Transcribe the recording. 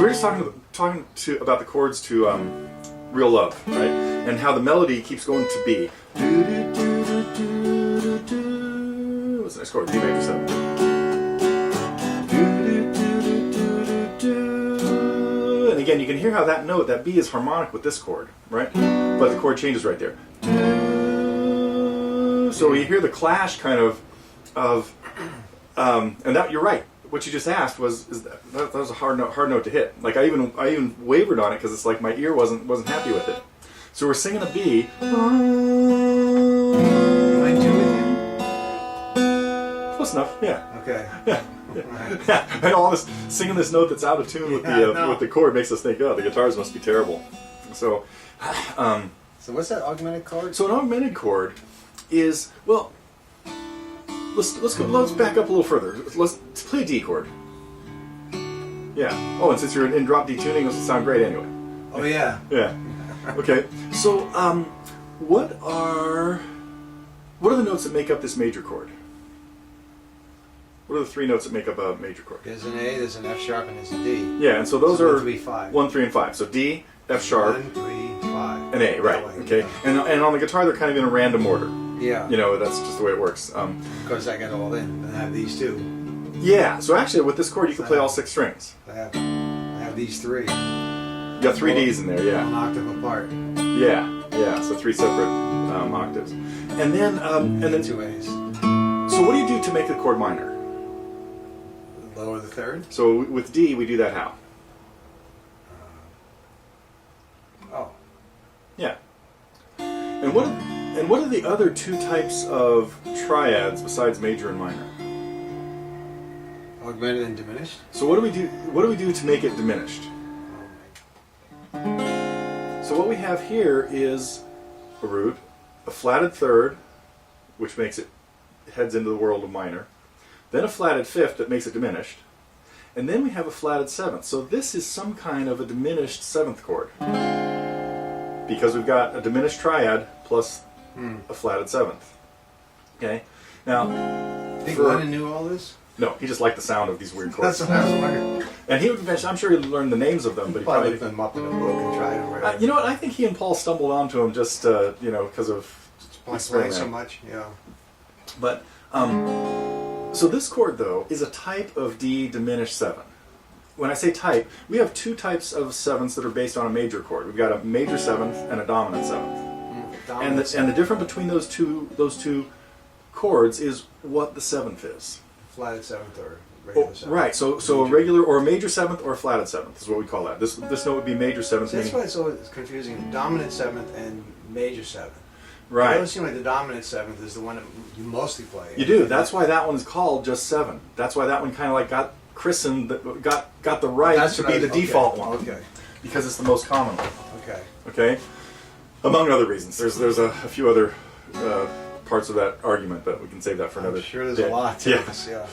we're just talking about the chords to Real Love, right? And how the melody keeps going to B. What's the next chord? D major 7. And again, you can hear how that note, that B, is harmonic with this chord, right? But the chord changes right there. So you hear the clash kind of and that, you're right. What you just asked was that was a hard note to hit. Like I even wavered on it because it's like my ear wasn't happy with it. So we're singing a B. Mind you with you? Close enough. Yeah. Okay. Yeah. Yeah. And all this singing this note that's out of tune with the chord makes us think, oh, the guitars must be terrible. So. So what's that augmented chord? So an augmented chord is, well, let's back up a little further. Let's play a D chord. Yeah. Oh, and since you're in drop D tuning, this will sound great anyway. Oh yeah. Yeah. Okay. So, what are the notes that make up this major chord? What are the three notes that make up a major chord? There's an A, there's an F sharp, and there's a D. Yeah, and so those are 1, 3, 5. 1, 3, and 5. So D, F sharp, 1, 3, 5. and A. Right. Okay. Yeah. And on the guitar, they're kind of in a random order. Yeah. You know, that's just the way it works. Because I got all in, and I have these two. Yeah. So actually, with this chord, you can play all 6 strings. I have these 3. You got 3 Ds in there. Yeah. An octave apart. Yeah. Yeah. So 3 separate octaves, and then 2 A's. So what do you do to make the chord minor? Lower the third. So with D, we do that how? Oh. Yeah. And what are the other 2 types of triads besides major and minor? Augmented and diminished. So what do we do? What do we do to make it diminished? So what we have here is a root, a flatted third, which makes it heads into the world of minor, then a flatted fifth that makes it diminished, and then we have a flatted seventh. So this is some kind of a diminished 7th chord, because we've got a diminished triad plus a flatted 7th. Okay. Now, Think Lennon knew all this? No, he just liked the sound of these weird chords. That's what I was wondering. And he would eventually, I'm sure he learned the names of them, but he Probably probably looked them up in a book and tried them. Right? you know what? I think he and Paul stumbled onto them just because of Playing so much, yeah. But so this chord though is a type of D diminished 7. When I say type, we have 2 types of 7ths that are based on a major chord. We've got a major 7th and a dominant 7th. And the difference between those two chords is what the 7th is. Flatted 7th or regular 7th. Right. So a regular or a major 7th or a flatted 7th is what we call that. This note would be major 7th. So that's why it's always confusing. Dominant 7th and major 7th. Right. It doesn't seem like the dominant 7th is the one that you mostly play. You do. That's why that one's called just 7. That's why that one kind of like got christened, got the right to be the default one. Okay. Because it's the most common one. Okay. Okay. Among other reasons. There's a few other parts of that argument, but we can save that for another I'm sure there's day. a lot to Yeah. this, yeah.